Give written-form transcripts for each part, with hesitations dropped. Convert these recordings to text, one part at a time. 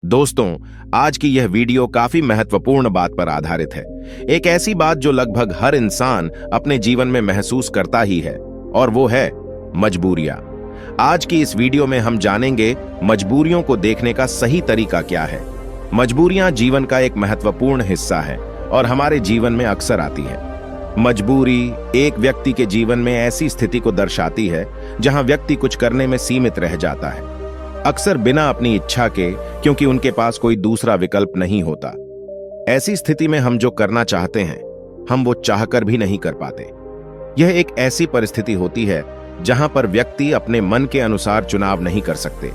दोस्तों, आज की यह वीडियो काफी महत्वपूर्ण बात पर आधारित है। एक ऐसी बात जो लगभग हर इंसान अपने जीवन में महसूस करता ही है, और वो है मजबूरियां। आज की इस वीडियो में हम जानेंगे मजबूरियों को देखने का सही तरीका क्या है। मजबूरियां जीवन का एक महत्वपूर्ण हिस्सा है और हमारे जीवन में अक्सर आती है। मजबूरी एक व्यक्ति के जीवन में ऐसी स्थिति को दर्शाती है जहां व्यक्ति कुछ करने में सीमित रह जाता है, अक्सर बिना अपनी इच्छा के, क्योंकि उनके पास कोई दूसरा विकल्प नहीं होता। ऐसी स्थिति में हम जो करना चाहते हैं, हम वो चाहकर भी नहीं कर पाते। यह एक ऐसी परिस्थिति होती है जहां पर व्यक्ति अपने मन के अनुसार चुनाव नहीं कर सकते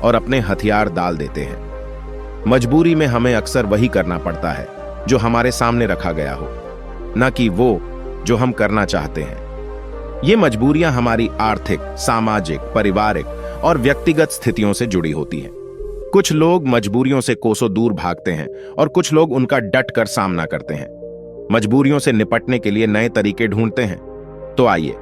और अपने हथियार डाल देते हैं। मजबूरी में हमें अक्सर वही करना पड़ता है जो हमारे सामने रखा गया हो, न कि वो जो हम करना चाहते हैं। ये मजबूरियां हमारी आर्थिक, सामाजिक, पारिवारिक और व्यक्तिगत स्थितियों से जुड़ी होती हैं। कुछ लोग मजबूरियों से कोसों दूर भागते हैं और कुछ लोग उनका डट कर सामना करते हैं। मजबूरियों से निपटने के लिए नए तरीके ढूंढते हैं। तो आइए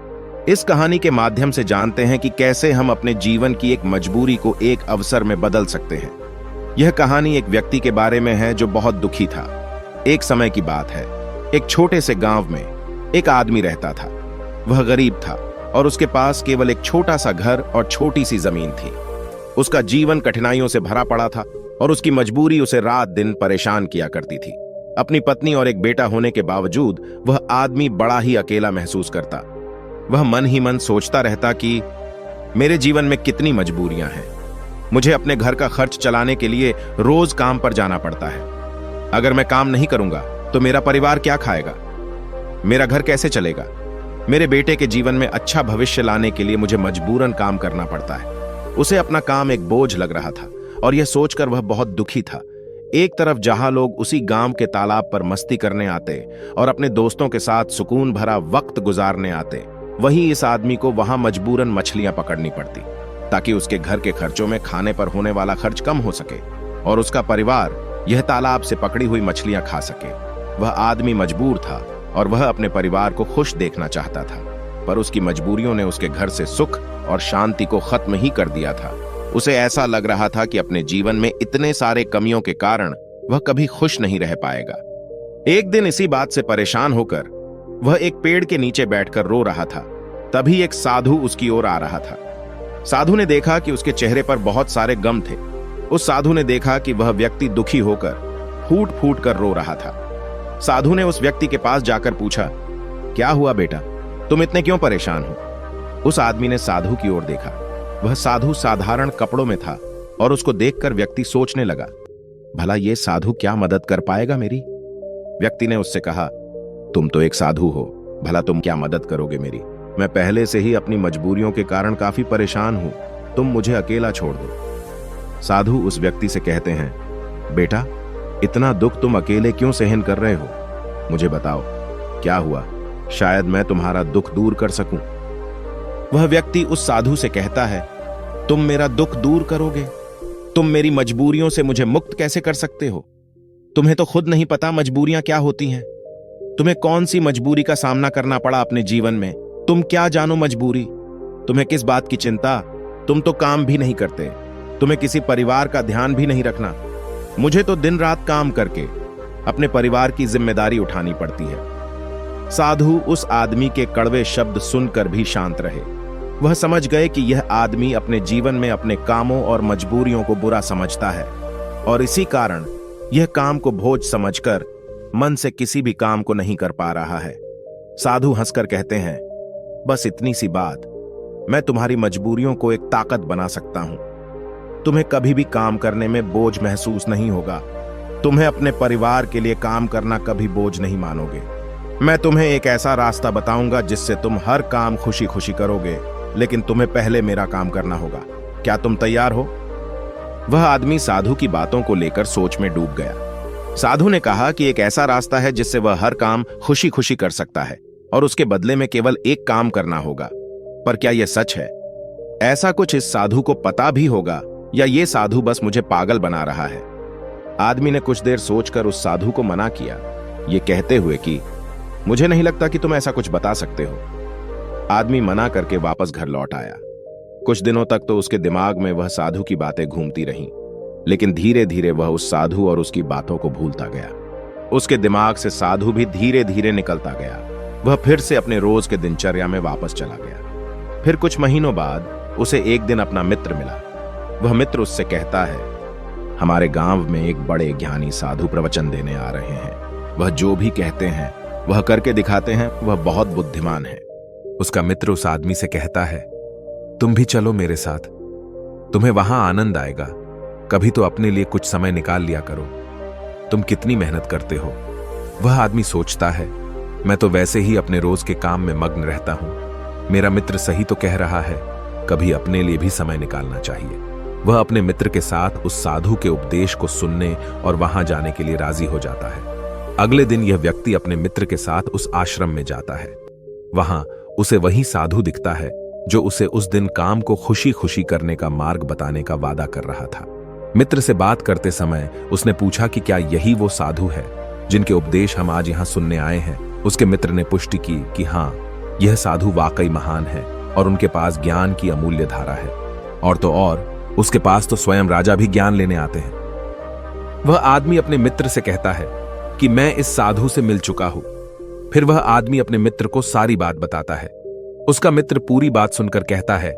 इस कहानी के माध्यम से जानते हैं कि कैसे हम अपने जीवन की एक मजबूरी को एक अवसर में बदल सकते हैं। यह कहानी एक व्यक्ति के बारे में है जो बहुत दुखी था। एक समय की बात है, एक छोटे से गांव में एक आदमी रहता था। वह गरीब था और उसके पास केवल एक छोटा सा घर और छोटी सी जमीन थी। उसका जीवन कठिनाइयों से भरा पड़ा था और उसकी मजबूरी उसे रात दिन परेशान किया करती थी। अपनी पत्नी और एक बेटा होने के बावजूद वह आदमी बड़ा ही अकेला महसूस करता। वह मन ही मन सोचता रहता कि मेरे जीवन में कितनी मजबूरियां हैं। मुझे अपने घर का खर्च चलाने के लिए रोज काम पर जाना पड़ता है। अगर मैं काम नहीं करूंगा तो मेरा परिवार क्या खाएगा? मेरा घर कैसे चलेगा? मेरे बेटे के जीवन में अच्छा भविष्य लाने के लिए मुझे मजबूरन काम करना पड़ता है। उसे अपना काम एक बोझ लग रहा था और यह सोचकर वह बहुत दुखी था। एक तरफ जहां लोग उसी गांव के तालाब पर मस्ती करने आते और अपने दोस्तों के साथ सुकून भरा वक्त गुजारने आते, वहीं इस आदमी को वहां मजबूरन मछलियां पकड़नी पड़ती ताकि उसके घर के खर्चों में खाने पर होने वाला खर्च कम हो सके और उसका परिवार यह तालाब से पकड़ी हुई मछलियां खा सके। वह आदमी मजबूर था और वह अपने परिवार को खुश देखना चाहता था, पर उसकी मजबूरियों ने उसके घर से सुख और शांति को खत्म ही कर दिया था। उसे ऐसा लग रहा था कि अपने जीवन में इतने सारे कमियों के कारण वह कभी खुश नहीं रह पाएगा। एक दिन इसी बात से परेशान होकर वह एक पेड़ के नीचे बैठकर रो रहा था। तभी एक साधु उसकी ओर आ रहा था। साधु ने देखा कि उसके चेहरे पर बहुत सारे गम थे। उस साधु ने देखा कि वह व्यक्ति दुखी होकर फूट फूट कर रो रहा था। साधु ने उस व्यक्ति के पास जाकर पूछा, क्या हुआ बेटा, तुम इतने क्यों परेशान हो? उस आदमी ने साधु की ओर देखा। वह साधु साधारण कपड़ों में था और उसको देखकर व्यक्ति सोचने लगा, भला ये साधु क्या मदद कर पाएगा मेरी? व्यक्ति ने उससे कहा, तुम तो एक साधु हो, भला तुम क्या मदद करोगे मेरी? मैं पहले से ही अपनी मजबूरियों के कारण काफी परेशान हूं, तुम मुझे अकेला छोड़ दो। साधु उस व्यक्ति से कहते हैं, बेटा, इतना दुख तुम अकेले क्यों सहन कर रहे हो? मुझे बताओ क्या हुआ, शायद मैं तुम्हारा दुख दूर कर सकूं। वह व्यक्ति उस साधु से कहता है, तुम मेरा दुख दूर करोगे? तुम मेरी मजबूरियों से मुझे मुक्त कैसे कर सकते हो? तुम्हें तो खुद नहीं पता मजबूरियां क्या होती हैं। तुम्हें कौन सी मजबूरी का सामना करना पड़ा अपने जीवन में? तुम क्या जानो मजबूरी? तुम्हें किस बात की चिंता? तुम तो काम भी नहीं करते, तुम्हें किसी परिवार का ध्यान भी नहीं रखना। मुझे तो दिन रात काम करके अपने परिवार की जिम्मेदारी उठानी पड़ती है। साधु उस आदमी के कड़वे शब्द सुनकर भी शांत रहे। वह समझ गए कि यह आदमी अपने जीवन में अपने कामों और मजबूरियों को बुरा समझता है और इसी कारण यह काम को बोझ समझकर मन से किसी भी काम को नहीं कर पा रहा है। साधु हंसकर कहते हैं, बस इतनी सी बात, मैं तुम्हारी मजबूरियों को एक ताकत बना सकता हूं। तुम्हें कभी भी काम करने में बोझ महसूस नहीं होगा। तुम्हें अपने परिवार के लिए काम करना कभी बोझ नहीं मानोगे। मैं तुम्हें एक ऐसा रास्ता बताऊंगा जिससे तुम हर काम खुशी खुशी करोगे, लेकिन तुम्हें पहले मेरा काम करना होगा। क्या तुम तैयार हो? वह आदमी साधु की बातों को लेकर सोच में डूब गया। साधु ने कहा कि एक ऐसा रास्ता है जिससे वह हर काम खुशी खुशी कर सकता है और उसके बदले में केवल एक काम करना होगा। पर क्या यह सच है? ऐसा कुछ इस साधु को पता भी होगा या ये साधु बस मुझे पागल बना रहा है? आदमी ने कुछ देर सोचकर उस साधु को मना किया, ये कहते हुए कि मुझे नहीं लगता कि तुम ऐसा कुछ बता सकते हो। आदमी मना करके वापस घर लौट आया। कुछ दिनों तक तो उसके दिमाग में वह साधु की बातें घूमती रहीं। लेकिन धीरे धीरे वह उस साधु और उसकी बातों को भूलता गया। उसके दिमाग से साधु भी धीरे धीरे निकलता गया। वह फिर से अपने रोज के दिनचर्या में वापस चला गया। फिर कुछ महीनों बाद उसे एक दिन अपना मित्र मिला। वह मित्र उससे कहता है, हमारे गांव में एक बड़े ज्ञानी साधु प्रवचन देने आ रहे हैं। वह जो भी कहते हैं वह करके दिखाते हैं। वह बहुत बुद्धिमान है। उसका मित्र उस आदमी से कहता है, तुम भी चलो मेरे साथ, तुम्हें वहां आनंद आएगा। कभी तो अपने लिए कुछ समय निकाल लिया करो, तुम कितनी मेहनत करते हो। वह आदमी सोचता है, मैं तो वैसे ही अपने रोज के काम में मग्न रहता हूं। मेरा मित्र सही तो कह रहा है, कभी अपने लिए भी समय निकालना चाहिए। वह अपने मित्र के साथ उस साधु के उपदेश को सुनने और वहां जाने के लिए राजी हो जाता है। अगले दिन यह व्यक्ति अपने मित्र के साथ उस आश्रम में जाता है। वहां उसे वही साधु दिखता है जो उसे उस दिन काम को खुशी खुशी करने का मार्ग बताने का वादा कर रहा था। मित्र से बात करते समय उसने पूछा कि क्या यही वो साधु है जिनके उपदेश हम आज यहां सुनने आए हैं। उसके मित्र ने पुष्टि की कि हां, यह साधु वाकई महान है और उनके पास ज्ञान की अमूल्य धारा है। और तो और उसके पास तो स्वयं राजा भी ज्ञान लेने आते हैं। वह आदमी अपने मित्र से कहता है कि मैं इस साधु से मिल चुका हूं। फिर वह आदमी अपने मित्र को सारी बात बताता है। उसका मित्र पूरी बात सुनकर कहता है,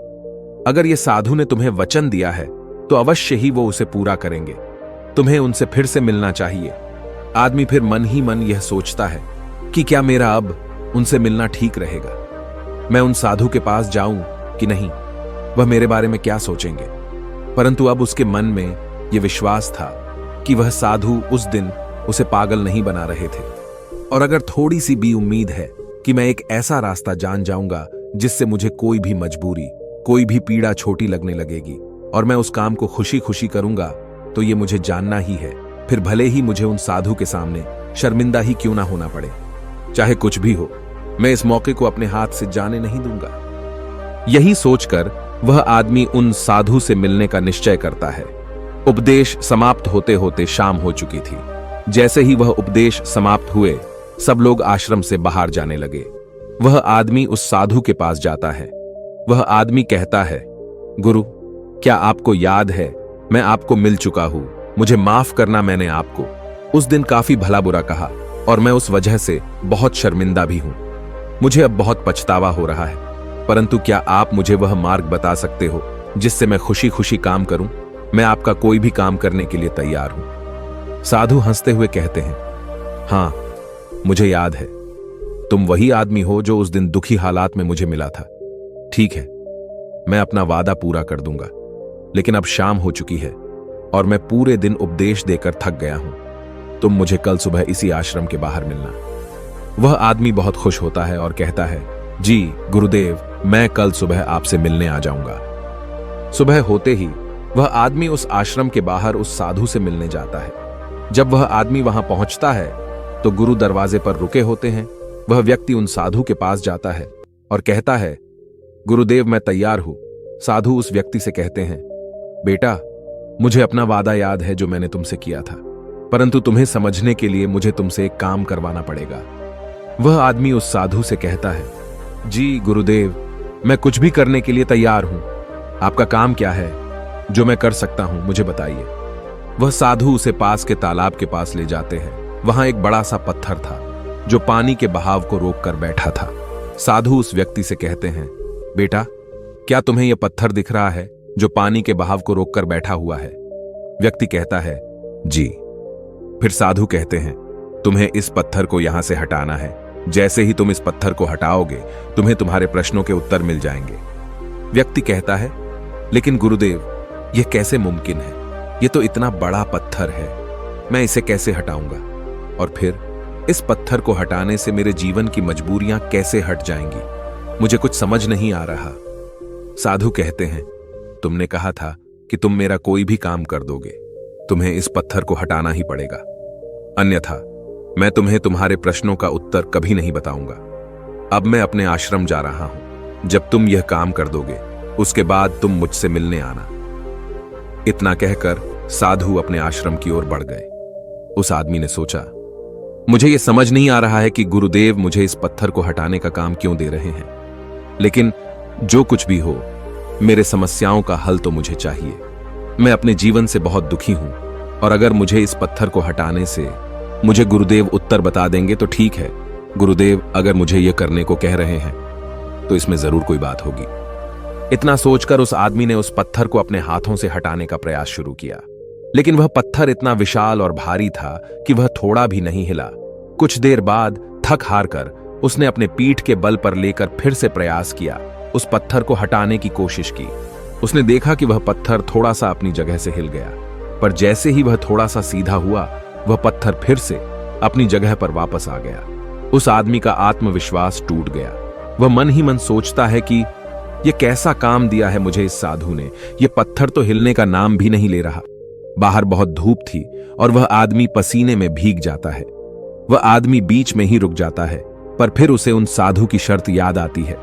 अगर यह साधु ने तुम्हें वचन दिया है तो अवश्य ही वो उसे पूरा करेंगे। तुम्हें उनसे फिर से मिलना चाहिए। आदमी फिर मन ही मन यह सोचता है कि क्या मेरा अब उनसे मिलना ठीक रहेगा। मैं उन साधु के पास जाऊं कि नहीं, वह मेरे बारे में क्या सोचेंगे। परंतु अब उसके मन में यह विश्वास था कि वह साधु उस दिन उसे पागल नहीं बना रहे थे। और अगर थोड़ी सी भी उम्मीद है कि मैं एक ऐसा रास्ता जान जाऊंगा जिससे मुझे कोई भी मजबूरी, कोई भी पीड़ा छोटी लगने लगेगी और मैं उस काम को खुशी खुशी करूंगा, तो ये मुझे जानना ही है। फिर भले ही मुझे उन साधु के सामने शर्मिंदा ही क्यों ना होना पड़े, चाहे कुछ भी हो, मैं इस मौके को अपने हाथ से जाने नहीं दूंगा। यही सोचकर वह आदमी उन साधु से मिलने का निश्चय करता है। उपदेश समाप्त होते होते शाम हो चुकी थी। जैसे ही वह उपदेश समाप्त हुए, सब लोग आश्रम से बाहर जाने लगे। वह आदमी उस साधु के पास जाता है। वह आदमी कहता है, गुरु, क्या आपको याद है मैं आपको मिल चुका हूं। मुझे माफ करना, मैंने आपको उस दिन काफी भला बुरा कहा और मैं उस वजह से बहुत शर्मिंदा भी हूं। मुझे अब बहुत पछतावा हो रहा है, परंतु क्या आप मुझे वह मार्ग बता सकते हो जिससे मैं खुशी खुशी काम करूं। मैं आपका कोई भी काम करने के लिए तैयार हूं। साधु हंसते हुए कहते हैं, हां, मुझे याद है, तुम वही आदमी हो जो उस दिन दुखी हालात में मुझे मिला था। ठीक है, मैं अपना वादा पूरा कर दूंगा, लेकिन अब शाम हो चुकी है और मैं पूरे दिन उपदेश देकर थक गया हूं। तुम मुझे कल सुबह इसी आश्रम के बाहर मिलना। वह आदमी बहुत खुश होता है और कहता है, जी गुरुदेव, मैं कल सुबह आपसे मिलने आ जाऊंगा। सुबह होते ही वह आदमी उस आश्रम के बाहर उस साधु से मिलने जाता है। जब वह आदमी वहां पहुंचता है तो गुरु दरवाजे पर रुके होते हैं। वह व्यक्ति उन साधु के पास जाता है और कहता है, गुरुदेव, मैं तैयार हूं। साधु उस व्यक्ति से कहते हैं, बेटा, मुझे अपना वादा याद है जो मैंने तुमसे किया था, परंतु तुम्हें समझने के लिए मुझे तुमसे एक काम करवाना पड़ेगा। वह आदमी उस साधु से कहता है, जी गुरुदेव, मैं कुछ भी करने के लिए तैयार हूं। आपका काम क्या है जो मैं कर सकता हूं, मुझे बताइए। वह साधु उसे पास के तालाब के पास ले जाते हैं। वहां एक बड़ा सा पत्थर था जो पानी के बहाव को रोककर बैठा था। साधु उस व्यक्ति से कहते हैं, बेटा, क्या तुम्हें यह पत्थर दिख रहा है जो पानी के बहाव को रोककर बैठा हुआ है। व्यक्ति कहता है, जी। फिर साधु कहते हैं, तुम्हें इस पत्थर को यहां से हटाना है। जैसे ही तुम इस पत्थर को हटाओगे, तुम्हें तुम्हारे प्रश्नों के उत्तर मिल जाएंगे। व्यक्ति कहता है, लेकिन गुरुदेव, यह कैसे मुमकिन है। यह तो इतना बड़ा पत्थर है, मैं इसे कैसे हटाऊंगा। और फिर इस पत्थर को हटाने से मेरे जीवन की मजबूरियां कैसे हट जाएंगी, मुझे कुछ समझ नहीं आ रहा। साधु कहते हैं, तुमने कहा था कि तुम मेरा कोई भी काम कर दोगे, तुम्हें इस पत्थर को हटाना ही पड़ेगा, अन्यथा मैं तुम्हें तुम्हारे प्रश्नों का उत्तर कभी नहीं बताऊंगा। अब मैं अपने आश्रम जा रहा हूं। जब तुम यह काम कर दोगे, उसके बाद तुम मुझसे मिलने आना। इतना कहकर साधु अपने आश्रम की ओर बढ़ गए। उस आदमी ने सोचा, मुझे यह समझ नहीं आ रहा है कि गुरुदेव मुझे इस पत्थर को हटाने का काम क्यों दे रहे हैं, लेकिन जो कुछ भी हो, मेरे समस्याओं का हल तो मुझे चाहिए। मैं अपने जीवन से बहुत दुखी हूं और अगर मुझे इस पत्थर को हटाने से मुझे गुरुदेव उत्तर बता देंगे तो ठीक है। गुरुदेव अगर मुझे यह करने को कह रहे हैं तो इसमें जरूर कोई बात होगी। इतना सोचकर उस आदमी ने उस पत्थर को अपने हाथों से हटाने का प्रयास शुरू किया, लेकिन वह पत्थर इतना विशाल और भारी था कि वह थोड़ा भी नहीं हिला। कुछ देर बाद थक हार कर उसने अपने पीठ के बल पर लेकर फिर से प्रयास किया, उस पत्थर को हटाने की कोशिश की। उसने देखा कि वह पत्थर थोड़ा सा अपनी जगह से हिल गया, पर जैसे ही वह थोड़ा सा सीधा हुआ, वह पत्थर फिर से अपनी जगह पर वापस आ गया। उस आदमी का आत्मविश्वास टूट गया। वह मन ही मन सोचता है कि यह कैसा काम दिया है मुझे इस साधु ने, यह पत्थर तो हिलने का नाम भी नहीं ले रहा। बाहर बहुत धूप थी और वह आदमी पसीने में भीग जाता है। वह आदमी बीच में ही रुक जाता है, पर फिर उसे उन साधु की शर्त याद आती है,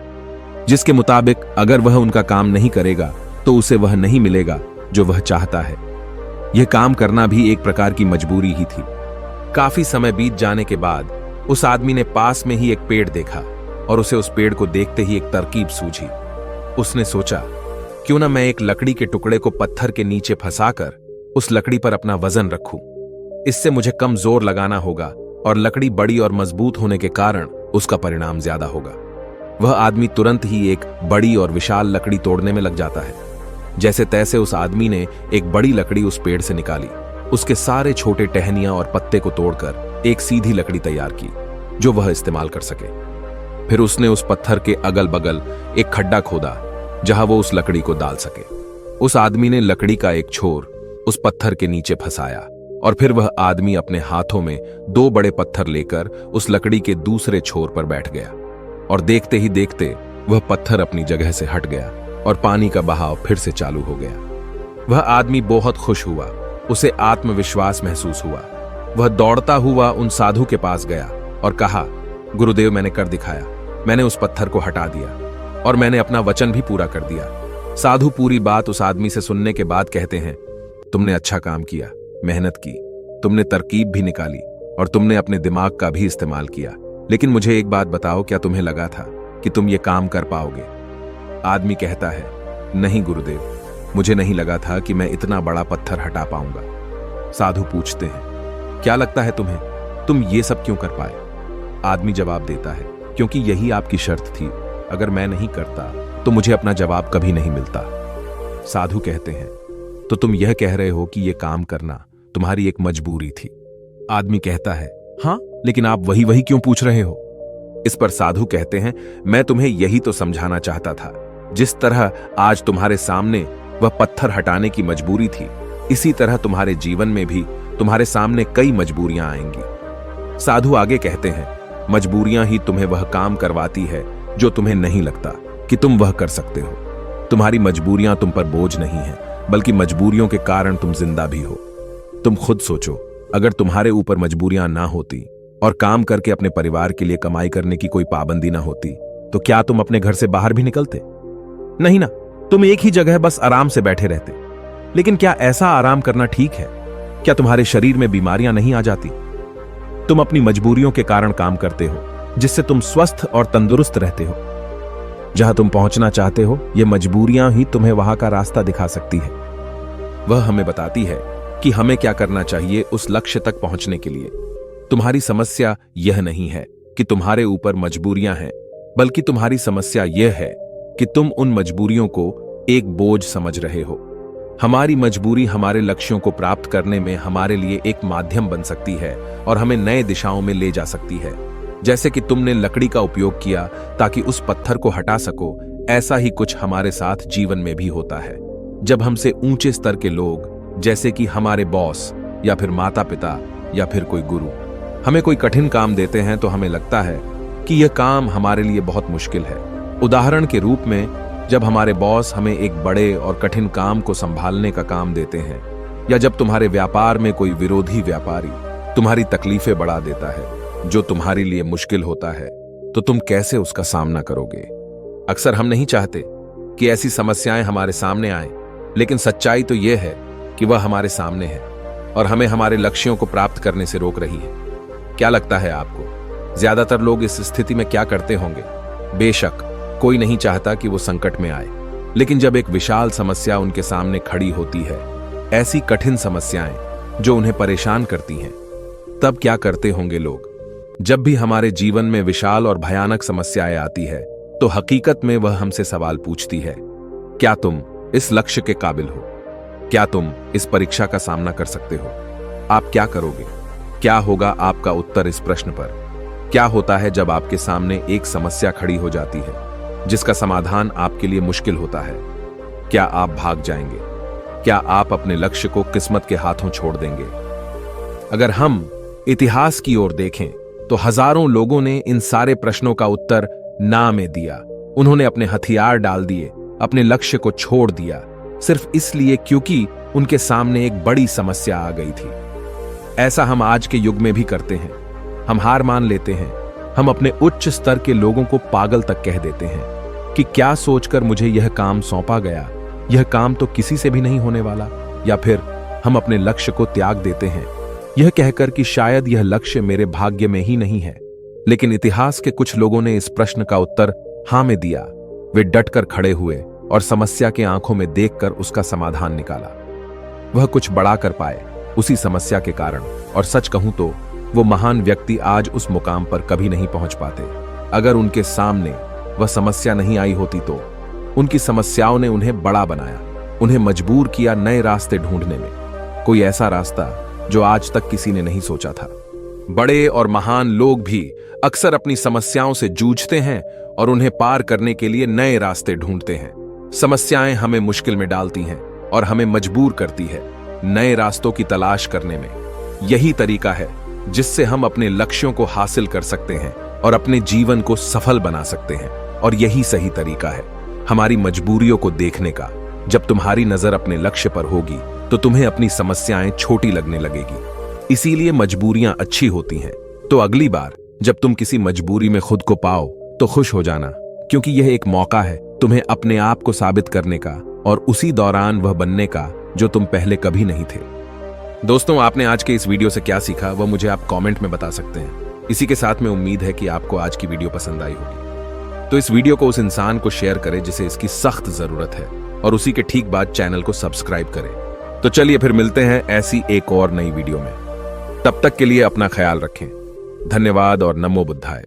जिसके मुताबिक अगर वह उनका काम नहीं करेगा तो उसे वह नहीं मिलेगा जो वह चाहता है। यह काम करना भी एक प्रकार की मजबूरी ही थी। काफी समय बीत जाने के बाद उस आदमी ने पास में ही एक पेड़ देखा और उसे उस पेड़ को देखते ही एक तरकीब सूझी। उसने सोचा, क्यों ना मैं एक लकड़ी के टुकड़े को पत्थर के नीचे फंसाकर उस लकड़ी पर अपना वजन रखूं। इससे मुझे कम जोर लगाना होगा और लकड़ी बड़ी और मजबूत होने के कारण उसका परिणाम ज्यादा होगा। वह आदमी तुरंत ही एक बड़ी और विशाल लकड़ी तोड़ने में लग जाता है। जैसे तैसे उस आदमी ने एक बड़ी लकड़ी उस पेड़ से निकाली, उसके सारे छोटे टहनियां और पत्ते को तोड़कर एक सीधी लकड़ी तैयार की जो वह इस्तेमाल कर सके। फिर उसने उस पत्थर के अगल बगल एक खड्डा खोदा जहां वो उस लकड़ी को डाल सके। उस आदमी ने लकड़ी का एक छोर उस पत्थर के नीचे फंसाया और फिर वह आदमी अपने हाथों में 2 बड़े पत्थर लेकर उस लकड़ी के दूसरे छोर पर बैठ गया और देखते ही देखते वह पत्थर अपनी जगह से हट गया और पानी का बहाव फिर से चालू हो गया। वह आदमी बहुत खुश हुआ, उसे आत्मविश्वास महसूस हुआ। वह दौड़ता हुआ उन साधु के पास गया और कहा, गुरुदेव मैंने कर दिखाया, मैंने उस पत्थर को हटा दिया और मैंने अपना वचन भी पूरा कर दिया। साधु पूरी बात उस आदमी से सुनने के बाद कहते हैं, तुमने अच्छा काम किया, मेहनत की, तुमने तरकीब भी निकाली और तुमने अपने दिमाग का भी इस्तेमाल किया, लेकिन मुझे एक बात बताओ, क्या तुम्हें लगा था कि तुम ये काम कर पाओगे? आदमी कहता है, नहीं गुरुदेव, मुझे नहीं लगा था कि मैं इतना बड़ा पत्थर हटा पाऊंगा। साधु पूछते हैं, क्या लगता है तुम्हें, तुम ये सब क्यों कर पाए? आदमी जवाब देता है, क्योंकि यही आपकी शर्त थी, अगर मैं नहीं करता तो मुझे अपना जवाब कभी नहीं मिलता। साधु कहते हैं, तो तुम यह कह रहे हो कि यह काम करना तुम्हारी एक मजबूरी थी? आदमी कहता है, हां, लेकिन आप वही वही क्यों पूछ रहे हो? इस पर साधु कहते हैं, मैं तुम्हें यही तो समझाना चाहता था। जिस तरह आज तुम्हारे सामने वह पत्थर हटाने की मजबूरी थी, इसी तरह तुम्हारे जीवन में भी तुम्हारे सामने कई मजबूरियां आएंगी। साधु आगे कहते हैं, मजबूरियां ही तुम्हें वह काम करवाती है जो तुम्हें नहीं लगता कि तुम वह कर सकते हो। तुम्हारी मजबूरियां तुम पर बोझ नहीं है, बल्कि मजबूरियों के कारण तुम जिंदा भी हो। तुम खुद सोचो, अगर तुम्हारे ऊपर मजबूरियां ना होती और काम करके अपने परिवार के लिए कमाई करने की कोई पाबंदी ना होती, तो क्या तुम अपने घर से बाहर भी निकलते? नहीं ना, तुम एक ही जगह बस आराम से बैठे रहते। लेकिन क्या ऐसा आराम करना ठीक है? क्या तुम्हारे शरीर में बीमारियां नहीं आ जाती? तुम अपनी मजबूरियों के कारण काम करते हो, जिससे तुम स्वस्थ और तंदुरुस्त रहते हो। जहां तुम पहुंचना चाहते हो, ये मजबूरियां ही तुम्हें वहां का रास्ता दिखा सकती है। वह हमें बताती है कि हमें क्या करना चाहिए उस लक्ष्य तक पहुंचने के लिए। तुम्हारी समस्या यह नहीं है कि तुम्हारे ऊपर मजबूरियां हैं, बल्कि तुम्हारी समस्या यह है कि तुम उन मजबूरियों को एक बोझ समझ रहे हो। हमारी मजबूरी हमारे लक्ष्यों को प्राप्त करने में हमारे लिए एक माध्यम बन सकती है और हमें नए दिशाओं में ले जा सकती है। जैसे कि तुमने लकड़ी का उपयोग किया ताकि उस पत्थर को हटा सको, ऐसा ही कुछ हमारे साथ जीवन में भी होता है। जब हमसे ऊंचे स्तर के लोग, जैसे कि हमारे बॉस या फिर माता पिता या फिर कोई गुरु, हमें कोई कठिन काम देते हैं तो हमें लगता है कि यह काम हमारे लिए बहुत मुश्किल है। उदाहरण के रूप में, जब हमारे बॉस हमें एक बड़े और कठिन काम को संभालने का काम देते हैं, या जब तुम्हारे व्यापार में कोई विरोधी व्यापारी तुम्हारी तकलीफें बढ़ा देता है जो तुम्हारे लिए मुश्किल होता है, तो तुम कैसे उसका सामना करोगे? अक्सर हम नहीं चाहते कि ऐसी समस्याएं हमारे सामने आएं, लेकिन सच्चाई तो यह है कि वह हमारे सामने है और हमें हमारे लक्ष्यों को प्राप्त करने से रोक रही है। क्या लगता है आपको, ज्यादातर लोग इस स्थिति में क्या करते होंगे? बेशक कोई नहीं चाहता कि वो संकट में आए, लेकिन जब एक विशाल समस्या उनके सामने खड़ी होती है ऐसी कठिन समस्याएं जो उन्हें परेशान करती हैं। तब क्या करते होंगे लोग? जब भी हमारे जीवन में विशाल और भयानक समस्याएं आती है तो हकीकत में वह हमसे सवाल पूछती है, क्या तुम इस लक्ष्य के काबिल हो? क्या तुम इस परीक्षा का सामना कर सकते हो? आप क्या करोगे? क्या होगा आपका उत्तर इस प्रश्न पर? क्या होता है जब आपके सामने एक समस्या खड़ी हो जाती है जिसका समाधान आपके लिए मुश्किल होता है? क्या आप भाग जाएंगे? क्या आप अपने लक्ष्य को किस्मत के हाथों छोड़ देंगे? अगर हम इतिहास की ओर देखें तो हजारों लोगों ने इन सारे प्रश्नों का उत्तर ना में दिया। उन्होंने अपने हथियार डाल दिए, अपने लक्ष्य को छोड़ दिया, सिर्फ इसलिए क्योंकि उनके सामने एक बड़ी समस्या आ गई थी। ऐसा हम आज के युग में भी करते हैं। हम हार मान लेते हैं। हम अपने उच्च स्तर के लोगों को पागल तक कह देते हैं कि क्या सोचकर मुझे यह काम सौंपा गया, यह काम तो किसी से भी नहीं होने वाला। या फिर हम अपने लक्ष्य को त्याग देते हैं यह कहकर कि शायद यह लक्ष्य मेरे भाग्य में ही नहीं है। लेकिन इतिहास के कुछ लोगों ने इस प्रश्न का उत्तर हां में दिया। वे डटकर खड़े हुए और समस्या के आंखों में देखकर उसका समाधान निकाला। वह कुछ बड़ा कर पाए उसी समस्या के कारण, और सच कहूं तो वो महान व्यक्ति आज उस मुकाम पर कभी नहीं पहुंच पाते। अगर उनके सामने वह समस्या नहीं आई होती तो उनकी समस्याओं ने उन्हें बड़ा बनाया, उन्हें मजबूर किया नए रास्ते ढूंढने में, कोई ऐसा रास्ता जो आज तक किसी ने नहीं सोचा था। बड़े और महान लोग भी अक्सर अपनी समस्याओं से जूझते हैं और उन्हें पार करने के लिए नए रास्ते ढूंढते हैं। समस्याएं हमें मुश्किल में डालती हैं और हमें मजबूर करती है नए रास्तों की तलाश करने में। यही तरीका है जिससे हम अपने लक्ष्यों को हासिल कर सकते हैं और अपने जीवन को सफल बना सकते हैं। और यही सही तरीका है हमारी मजबूरियों को देखने का। जब तुम्हारी नजर अपने लक्ष्य पर होगी तो तुम्हें अपनी समस्याएं छोटी लगने लगेगी। इसीलिए मजबूरियां अच्छी होती हैं। तो अगली बार जब तुम किसी मजबूरी में खुद को पाओ तो खुश हो जाना, क्योंकि यह एक मौका है तुम्हें अपने आप को साबित करने का और उसी दौरान वह बनने का जो तुम पहले कभी नहीं थे। दोस्तों, आपने आज के इस वीडियो से क्या सीखा वह मुझे आप कमेंट में बता सकते हैं। इसी के साथ में उम्मीद है कि आपको आज की वीडियो पसंद आई होगी। तो इस वीडियो को उस इंसान को शेयर करें जिसे इसकी सख्त जरूरत है, और उसी के ठीक बाद चैनल को सब्सक्राइब करें। तो चलिए फिर मिलते हैं ऐसी एक और नई वीडियो में। तब तक के लिए अपना ख्याल रखें। धन्यवाद और नमो बुद्धाय।